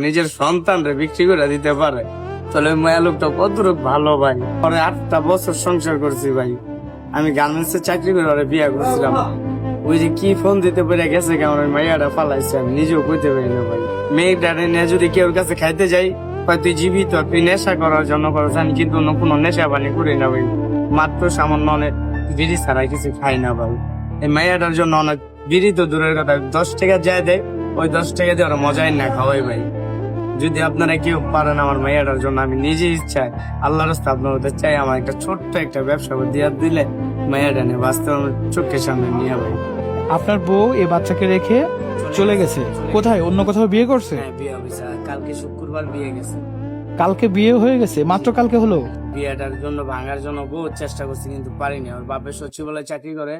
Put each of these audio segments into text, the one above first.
নিজের সন্তানরে বিক্রি করে দিতে পারে, তাহলে মায়া লোকটা কতটুক ভালো ভাই। পরে 8টা বছর সংসার করছি ভাই। আমি গার্মেন্টস এ চাকরি করে ওরে বিয়ে করছিলাম। ওই যে কি ফোন দিতে পেরে গেছে কেমন ওই মাইয়াটা ফালাইছে, আমি নিজেও কইতে পারি না ভাই। মেয়েটা নিয়ে যদি কেউ কাছে খাইতে যাই, তুই জীবিত, তুই নেশা করার জন্য করছ, আমি কিন্তু অন্য কোনো নেশা পানি করি না ভাই। মাত্র সামান্য অনেক বিড়ি ছাড়া কিছু খাই না ভাই। এই মাইয়াটার জন্য অনেক বিড়ি তো দূরের কথা, 10 টাকা যায় দেয়, ওই 10 টাকা দিয়ে ওরা মজাই না খাওয়াই ভাই। যদি আপনারা কেউ পারেন আমার মাইয়াটার জন্য, আমি নিজে ইচ্ছায় আল্লাহর রাস্তা আপনার মধ্যে চাই, আমার একটা ছোট্ট একটা ব্যবসা দিয়ে দিলে মাইয়াটা নিয়ে বাঁচতে আমার চোখের সামনে নিয়ে ভাই। আপনার বউ এই বাচ্চাকে রেখে চলে গেছে কোথায়? অন্য কোথাও বিয়ে করছে? হ্যাঁ, বিয়ে হয়েছে, কালকে শুক্রবার বিয়ে গেছে। কালকে বিয়ে হয়ে গেছে? মাত্র কালকে হলো? বিয়েটার জন্য ভাঙার জন্য বহুত চেষ্টা করছি, কিন্তু পারিনি। আমার বাপের সচিবালয় চাকরি করে,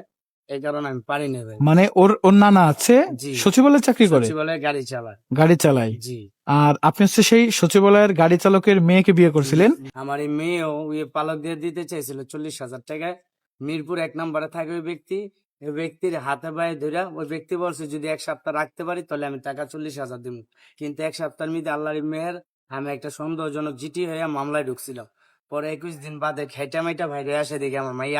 এই কারণে আমি পারিনি ভাই। মানে ওর নানা আছে জি। সচিবালয়ে চাকরি করে? সচিবালয়ে গাড়ি চালায়। গাড়ি চালায়? জি। আর আপনি হচ্ছে সেই সচিবালয়ের গাড়ি চালকের মেয়েকে বিয়ে করছিলেন? আমার এই মেয়েও ওই পালক দিয়ে দিতে চাইছিল 40,000 টাকায়। মিরপুর 1 নম্বরে থাকে ওই ব্যক্তি। ওই ব্যক্তির হাতে পায়ে ধরে ওই ব্যক্তি বলছে যদি 1 সপ্তাহ রাখতে পারি তাহলে আমি টাকা 40,000 দিব। কিন্তু 1 সপ্তাহের মধ্যে আল্লাহর মেহের আমি একটা সন্দেহজনক জিটি হয়ে মামলায় ঢুকছিলাম। পরে 21 দিন বাদে খাইটা মাইটা বাইরে আসে দেখি আমার মাই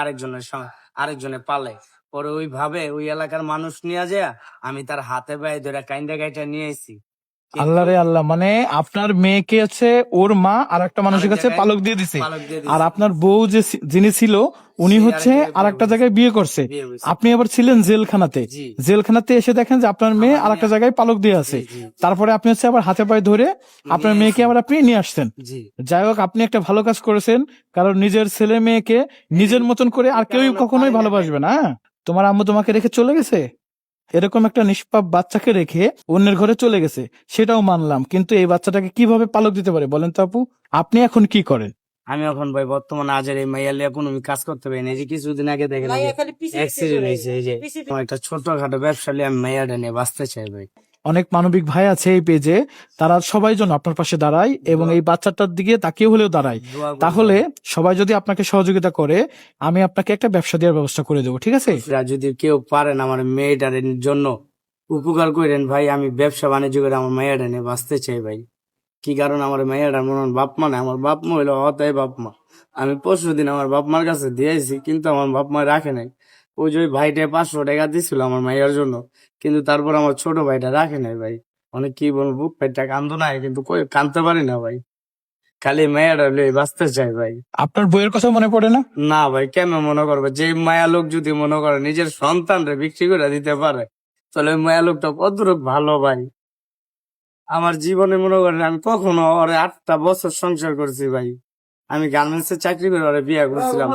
আরেকজনে পালে। পরে ওইভাবে ওই এলাকার মানুষ নিয়ে যায়, আমি তার হাতে পায়ে ধরে কাইন্দা গাইটা নিয়ে এসেছি। আল্লাহ রে আল্লাহ, মানে আপনার মেয়েকে হচ্ছে ওর মা আর একটা মানুষের কাছে পালক দিয়ে দিছে, আর আপনার বউ যিনি ছিল উনি হচ্ছে আর একটা জায়গায় বিয়ে করছে। আপনি আবার ছিলেন জেলখানাতে। জেলখানাতে এসে দেখেন যে আপনার মেয়ে আর একটা জায়গায় পালক দিয়ে আছে। তারপরে আপনি হচ্ছে আবার হাতে পায়ে ধরে আপনার মেয়েকে আবার আপনি নিয়ে আসছেন। যাই হোক, আপনি একটা ভালো কাজ করেছেন, কারণ নিজের ছেলে মেয়েকে নিজের মতন করে আর কেউই কখনোই ভালোবাসবে না। তোমার আম্মু তোমাকে রেখে চলে গেছে, এরকম একটা নিষ্পাপ বাচ্চাকে রেখে অন্যের ঘরে চলে গেছে, সেটাও মানলাম, কিন্তু এই বাচ্চাটাকে কিভাবে পালক দিতে পারে বলেন তো আপু? আপনি এখন কি করেন? আমি এখন ভাই বর্তমানে আজের এই মাইয়া লিয়া কোনো আমি কাজ করতে পারি না। এই যে কিছুদিন আগে দেখেন অ্যাক্সিডেন্ট হয়েছে, এই যে আমার একটা ছোটখাটো ব্যবসা নিয়ে আমি মাইয়াটা নিয়ে বাঁচতে চাই ভাই। অনেক মানবিক ভাই আছে এই পেজে, তারা সবাই যেন আপনার পাশে দাঁড়ায় এবং এই বাচ্চাটার দিকে তাকিয়ে হলেও দাঁড়ায়। তাহলে সবাই যদি আপনাকে সহযোগিতা করে, আমি আপনাকে একটা ব্যবসা দেওয়ার ব্যবস্থা করে দেবো, ঠিক আছে? যদি কেউ পারেন আমার মেয়েটার জন্য উপকার করেন ভাই, আমি ব্যবসা বাণিজ্য করে আমার মেয়েটা নিয়ে বাঁচতে চাই ভাই। কি কারণ আমার মেয়েটার মনে হয় বাপ মা না, আমার বাপ মা হইলো অতএব বাপ মা। আমি 5 দিন আমার বাপ মার কাছে দিয়েছি, কিন্তু আমার বাপ মা রাখে নাই। ওই যে ওই ভাইটা 500 টাকা দিছিল আমার মাইয়ার জন্য, কিন্তু তারপর আমার ছোট ভাইটা রাখে নাই ভাই। অনেক কি বলবো, পেটটা কান্দো নাই, কিন্তু কই কানতে পারি না ভাই। খালি মেয়েটা লই বাঁচতে চাই ভাই। আপনার বইয়ের কথা মনে পড়ে না? না ভাই, কেন মনে করবে? যে মায়া লোক যদি মনে করে নিজের সন্তানরে বিক্রি করে দিতে পারে, তাহলে ওই মায়া লোকটা কতটুক ভালো ভাই। আমার জীবনে মনে করেন আমি কখনো ওরে 8টা বছর সংসার করছি ভাই। আমি গার্মেন্টস এ চাকরি করে ওরে বিয়ে করছিলাম।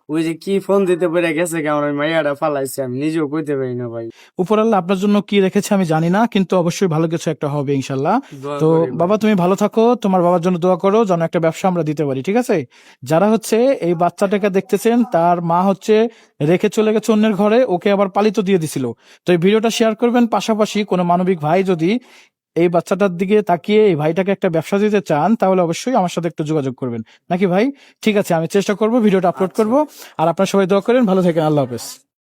ওই যে কি ফোন দিতে পেরে গেছে কেমন ওই মাইয়াটা ফালাইছে, আমি নিজেও কইতে পারি না ভাই। উপরাল্লাহ আপনার জন্য কি রেখেছে আমি জানি না, কিন্তু অবশ্যই ভালো কিছু একটা হবে ইনশাল্লাহ। দোয়া তো করি ভাই। বাবা তুমি ভালো থাকো, তোমার বাবার জন্য দোয়া করো যেন একটা ব্যবসা আমরা দিতে পারি, ঠিক আছে? যারা হচ্ছে এই বাচ্চাটাকে দেখতেছেন, তার মা হচ্ছে রেখে চলে গেছে অন্যের ঘরে, ওকে আবার পালিত দিয়ে দিছিল। তো এই ভিডিওটা শেয়ার করবেন, পাশাপাশি কোনো মানবিক ভাই যদি এই বাচ্চাটার দিকে তাকিয়ে এই ভাইটাকে একটা ব্যবসা দিতে চান, তাহলে অবশ্যই আমার সাথে একটু যোগাযোগ করবেন, নাকি ভাই? ঠিক আছে, আমি চেষ্টা করব, ভিডিওটা আপলোড করব। আর আপনারা সবাই দোয়া করেন, ভালো থাকেন, আল্লাহ হাফেজ।